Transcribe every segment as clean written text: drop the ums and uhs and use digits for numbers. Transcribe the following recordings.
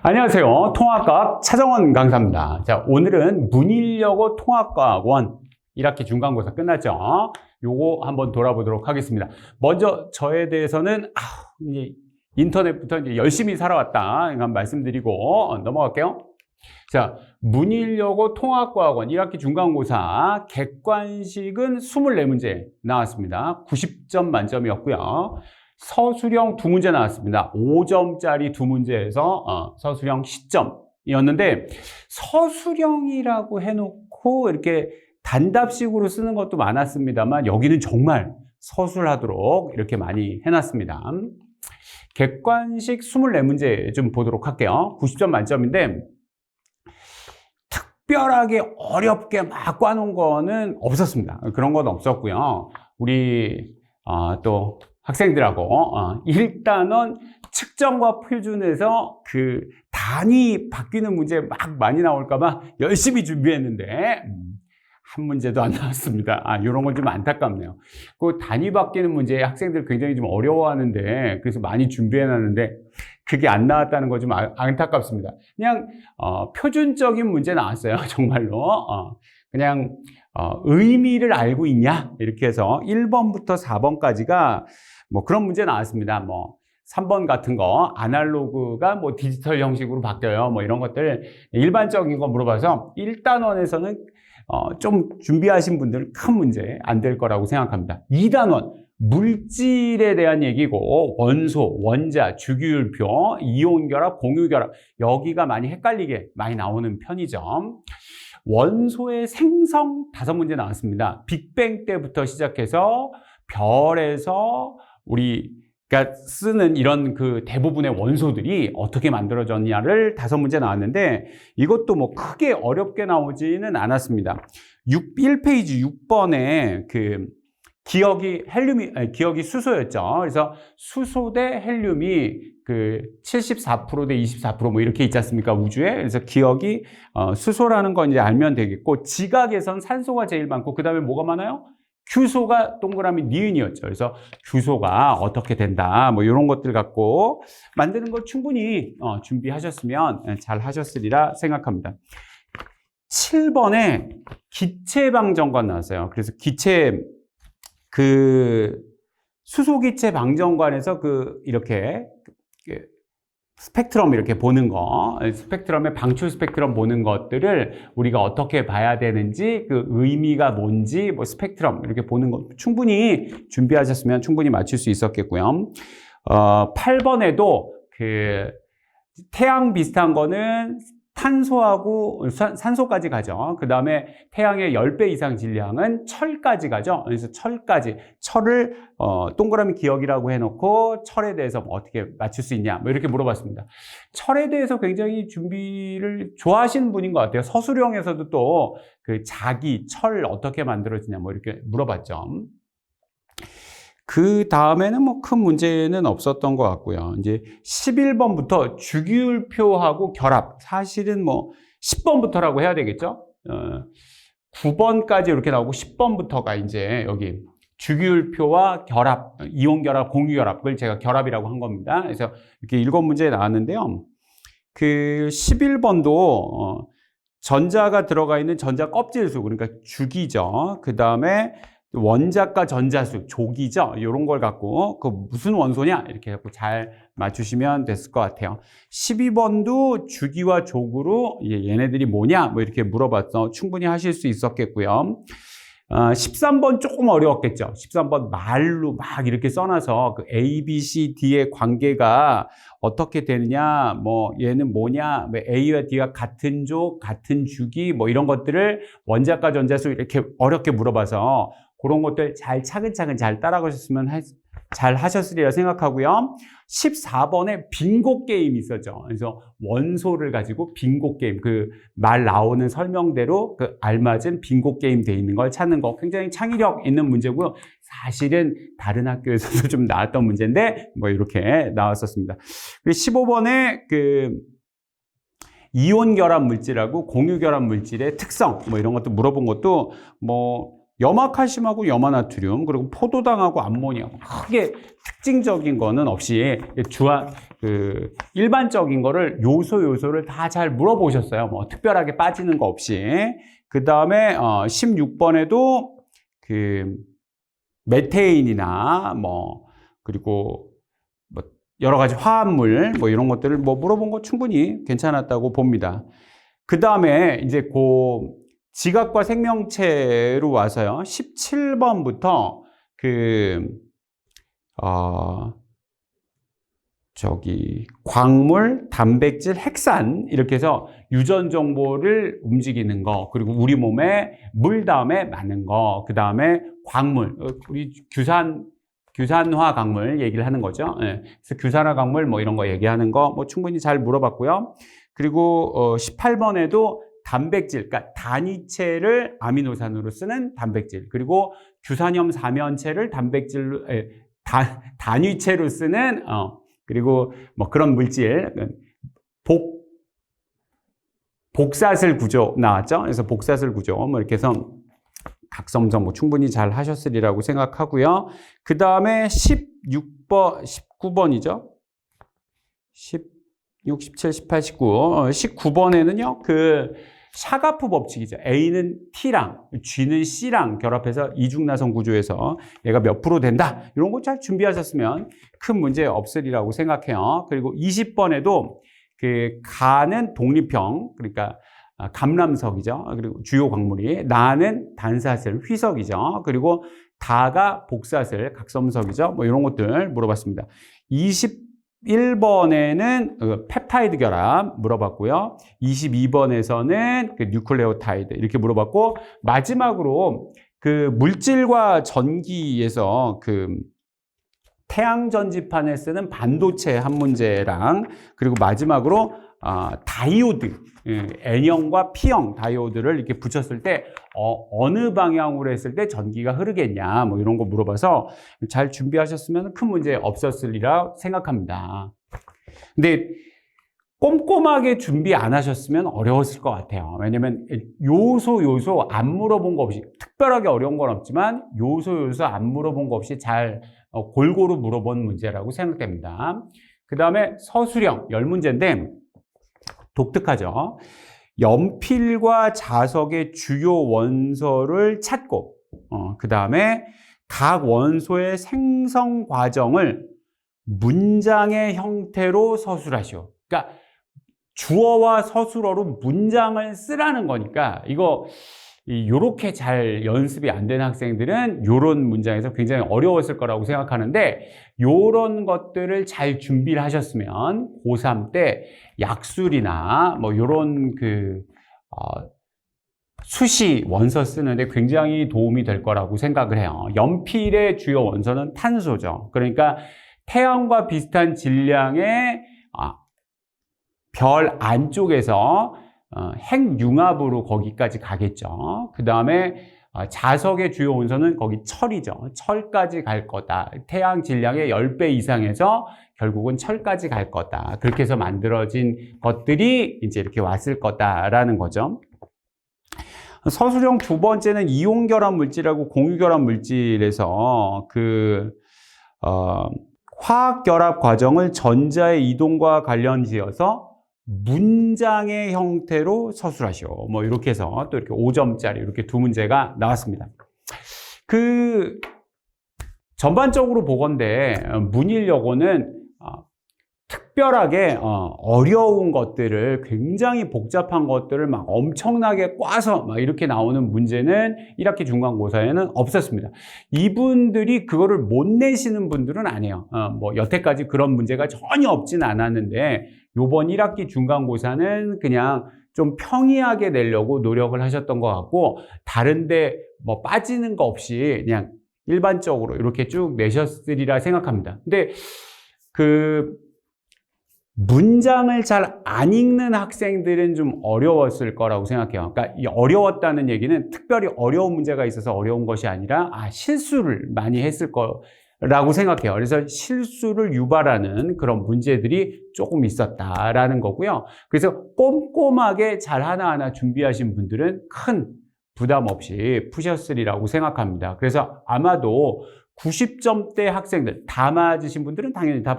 안녕하세요. 통합과학 차정원 강사입니다. 자, 오늘은 문일여고 통합과학원 1학기 중간고사 끝났죠? 요거 한번 돌아보도록 하겠습니다. 먼저 저에 대해서는 이제 인터넷부터 이제 열심히 살아왔다 이런 말씀드리고 넘어갈게요. 자, 문일여고 통합과학원 1학기 중간고사 객관식은 24문제 나왔습니다. 90점 만점이었고요. 서술형 2문제 나왔습니다. 5점짜리 2문제에서 서술형 10점이었는데 서술형이라고 해놓고 이렇게 단답식으로 쓰는 것도 많았습니다만 여기는 정말 서술하도록 이렇게 많이 해놨습니다. 객관식 24문제 좀 보도록 할게요. 90점 만점인데 특별하게 어렵게 막 꽈놓은 거는 없었습니다. 그런 건 없었고요. 우리 또 학생들하고 일단은 측정과 표준에서 그 단위 바뀌는 문제 막 많이 나올까봐 열심히 준비했는데 한 문제도 안 나왔습니다. 이런 건 좀 안타깝네요. 그 단위 바뀌는 문제 학생들 굉장히 좀 어려워하는데 그래서 많이 준비해놨는데 그게 안 나왔다는 거 좀 안타깝습니다. 그냥 표준적인 문제 나왔어요. 정말로 그냥 의미를 알고 있냐 이렇게 해서 1번부터 4번까지가 뭐 그런 문제 나왔습니다. 뭐 3번 같은 거 아날로그가 뭐 디지털 형식으로 바뀌어요. 뭐 이런 것들 일반적인 거 물어봐서 1단원에서는 좀 준비하신 분들은 큰 문제 안 될 거라고 생각합니다. 2단원 물질에 대한 얘기고 원소, 원자, 주기율표, 이온결합, 공유결합 여기가 많이 헷갈리게 많이 나오는 편이죠. 원소의 생성 5문제 나왔습니다. 빅뱅 때부터 시작해서 별에서 우리가 쓰는 이런 그 대부분의 원소들이 어떻게 만들어졌냐를 5문제 나왔는데 이것도 뭐 크게 어렵게 나오지는 않았습니다. 1페이지 6번에 그 기억이 수소였죠. 그래서 수소 대 헬륨이 그 74% 대 24% 뭐 이렇게 있지 않습니까? 우주에. 그래서 기억이 수소라는 건 이제 알면 되겠고 지각에선 산소가 제일 많고 그 다음에 뭐가 많아요? 규소가 동그라미 니은이었죠. 그래서 규소가 어떻게 된다 뭐 이런 것들 갖고 만드는 거 충분히 준비하셨으면 잘 하셨으리라 생각합니다. 7번에 기체방정관 나왔어요. 그래서 수소기체 방정관에서 이렇게 스펙트럼 이렇게 보는 거, 스펙트럼의 방출 스펙트럼 보는 것들을 우리가 어떻게 봐야 되는지, 그 의미가 뭔지, 뭐 스펙트럼 이렇게 보는 거 충분히 준비하셨으면 충분히 맞출 수 있었겠고요. 8번에도 태양 비슷한 거는 탄소하고 산소까지 가죠. 그 다음에 태양의 10배 이상 질량은 철까지 가죠. 그래서 철을 동그라미 기억이라고 해놓고 철에 대해서 뭐 어떻게 맞출 수 있냐 뭐 이렇게 물어봤습니다. 철에 대해서 굉장히 준비를 좋아하시는 분인 것 같아요. 서술형에서도 또 철 어떻게 만들어지냐 뭐 이렇게 물어봤죠. 그 다음에는 뭐 큰 문제는 없었던 것 같고요. 이제 11번부터 주기율표하고 결합. 사실은 뭐 10번부터라고 해야 되겠죠? 9번까지 이렇게 나오고 10번부터가 이제 여기 주기율표와 결합, 이온결합, 공유결합을 제가 결합이라고 한 겁니다. 그래서 이렇게 7문제 나왔는데요. 그 11번도 전자가 들어가 있는 전자 껍질수, 그러니까 주기죠. 그 다음에 원자과 전자수, 조기죠. 이런 걸 갖고 무슨 원소냐 이렇게 갖고 잘 맞추시면 됐을 것 같아요. 12번도 주기와 조구로 얘네들이 뭐냐 뭐 이렇게 물어봐서 충분히 하실 수 있었겠고요. 13번 조금 어려웠겠죠. 13번 말로 막 이렇게 써놔서 A, B, C, D의 관계가 어떻게 되느냐, 뭐 얘는 뭐냐, 뭐 A와 D가 같은 조, 같은 주기, 뭐 이런 것들을 원자과 전자수 이렇게 어렵게 물어봐서 그런 것들 잘 차근차근 잘 따라가셨으면 잘 하셨으리라 생각하고요. 14번에 빙고 게임이 있었죠. 그래서 원소를 가지고 빙고 게임, 말 나오는 설명대로 알맞은 빙고 게임 돼 있는 걸 찾는 거 굉장히 창의력 있는 문제고요. 사실은 다른 학교에서도 좀 나왔던 문제인데 뭐 이렇게 나왔었습니다. 그리고 15번에 이온 결합 물질하고 공유 결합 물질의 특성 뭐 이런 것도 물어본 것도 뭐 염화칼슘하고 염화나트륨, 그리고 포도당하고 암모니아, 크게 특징적인 거는 없이 일반적인 거를 요소를 다 잘 물어보셨어요. 뭐 특별하게 빠지는 거 없이. 그 다음에 16번에도 그 메테인이나 그리고 여러 가지 화합물 이런 것들을 물어본 거 충분히 괜찮았다고 봅니다. 그 다음에 이제 지각과 생명체로 와서요. 17번부터 광물, 단백질, 핵산 이렇게 해서 유전 정보를 움직이는 거, 그리고 우리 몸에 물 다음에 많은 거, 그 다음에 광물, 우리 규산화 광물 얘기를 하는 거죠. 네. 그래서 규산화 광물 이런 거 얘기하는 거 충분히 잘 물어봤고요. 그리고 18번에도 단백질, 그러니까 단위체를 아미노산으로 쓰는 단백질, 그리고 규산염 사면체를 단위체로 쓰는 그리고 그런 물질, 복사슬 구조 나왔죠. 그래서 복사슬 구조 이렇게 해서 각성성 충분히 잘 하셨으리라고 생각하고요. 그 다음에 19번이죠. 16, 17, 18, 19. 19번에는요, 샤가프 법칙이죠. A는 T랑 G는 C랑 결합해서 이중나선 구조에서 얘가 몇 프로 된다. 이런 거 잘 준비하셨으면 큰 문제 없으리라고 생각해요. 그리고 20번에도 가는 독립형, 그러니까 감람석이죠. 그리고 주요 광물이, 나는 단사슬, 휘석이죠. 그리고 다가 복사슬, 각섬석이죠. 이런 것들 물어봤습니다. 21번에는 펩타이드 결합 물어봤고요. 22번에서는 뉴클레오타이드 이렇게 물어봤고, 마지막으로 물질과 전기에서 태양 전지판에 쓰는 반도체 한 문제랑, 그리고 마지막으로 다이오드, N형과 P형 다이오드를 이렇게 붙였을 때 어느 방향으로 했을 때 전기가 흐르겠냐 이런 거 물어봐서 잘 준비하셨으면 큰 문제 없었으리라 생각합니다. 근데 꼼꼼하게 준비 안 하셨으면 어려웠을 것 같아요. 왜냐면 요소 안 물어본 거 없이, 특별하게 어려운 건 없지만 요소 안 물어본 거 없이 잘 골고루 물어본 문제라고 생각됩니다. 그 다음에 서술형 10문제인데 독특하죠. 연필과 자석의 주요 원소를 찾고, 그 다음에 각 원소의 생성 과정을 문장의 형태로 서술하시오. 그러니까 주어와 서술어로 문장을 쓰라는 거니까, 요렇게 잘 연습이 안 된 학생들은 요런 문장에서 굉장히 어려웠을 거라고 생각하는데, 요런 것들을 잘 준비를 하셨으면 고3 때 약술이나 요런 수시 원서 쓰는데 굉장히 도움이 될 거라고 생각을 해요. 연필의 주요 원소는 탄소죠. 그러니까 태양과 비슷한 질량의 별 안쪽에서 핵융합으로 거기까지 가겠죠. 그 다음에 자석의 주요 원소는 거기 철이죠. 철까지 갈 거다. 태양 질량의 10배 이상에서 결국은 철까지 갈 거다. 그렇게 해서 만들어진 것들이 이제 이렇게 왔을 거다라는 거죠. 서술형 두 번째는 이온결합 물질하고 공유결합 물질에서 화학결합 과정을 전자의 이동과 관련지어서 문장의 형태로 서술하시오. 이렇게 해서 또 이렇게 5점짜리 이렇게 두 문제가 나왔습니다. 전반적으로 보건대 문일여고는 특별하게 어려운 것들을, 굉장히 복잡한 것들을 막 엄청나게 꽈서 막 이렇게 나오는 문제는 1학기 중간고사에는 없었습니다. 이분들이 그거를 못 내시는 분들은 아니에요. 여태까지 그런 문제가 전혀 없진 않았는데, 요번 1학기 중간고사는 그냥 좀 평이하게 내려고 노력을 하셨던 것 같고, 다른데 빠지는 거 없이 그냥 일반적으로 이렇게 쭉 내셨으리라 생각합니다. 근데 문장을 잘 안 읽는 학생들은 좀 어려웠을 거라고 생각해요. 그러니까 이 어려웠다는 얘기는 특별히 어려운 문제가 있어서 어려운 것이 아니라 실수를 많이 했을 거라고 생각해요. 그래서 실수를 유발하는 그런 문제들이 조금 있었다라는 거고요. 그래서 꼼꼼하게 잘 하나하나 준비하신 분들은 큰 부담 없이 푸셨으리라고 생각합니다. 그래서 아마도 90점대 학생들, 다 맞으신 분들은 당연히 다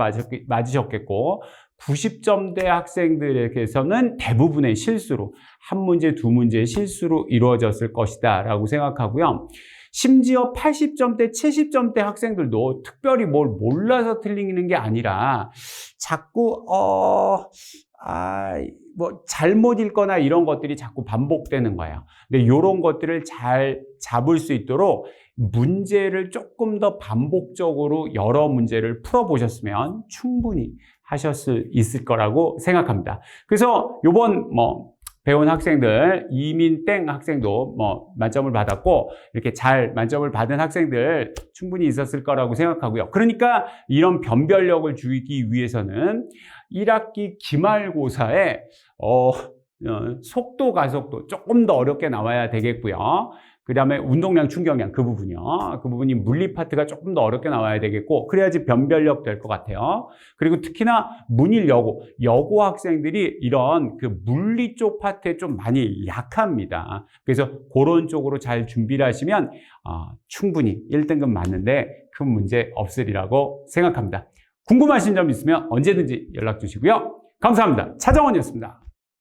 맞으셨겠고 90점대 학생들에게서는 대부분의 실수로, 한 문제, 두 문제의 실수로 이루어졌을 것이다 라고 생각하고요. 심지어 80점대, 70점대 학생들도 특별히 뭘 몰라서 틀리는 게 아니라 자꾸 뭐 잘못 읽거나 이런 것들이 자꾸 반복되는 거예요. 근데 이런 것들을 잘 잡을 수 있도록 문제를 조금 더 반복적으로 여러 문제를 풀어보셨으면 충분히 하실 수 있을 거라고 생각합니다. 그래서 요번 배운 학생들, 이민땡 학생도 만점을 받았고, 이렇게 잘 만점을 받은 학생들 충분히 있었을 거라고 생각하고요. 그러니까 이런 변별력을 주기 위해서는 1학기 기말고사에 속도, 가속도 조금 더 어렵게 나와야 되겠고요. 그 다음에 운동량, 충격량 그 부분이요. 그 부분이 물리 파트가 조금 더 어렵게 나와야 되겠고, 그래야지 변별력 될 것 같아요. 그리고 특히나 문일 여고 학생들이 이런 그 물리 쪽 파트에 좀 많이 약합니다. 그래서 그런 쪽으로 잘 준비를 하시면 충분히 1등급 맞는데 큰 문제 없으리라고 생각합니다. 궁금하신 점 있으면 언제든지 연락 주시고요. 감사합니다. 차정원이었습니다.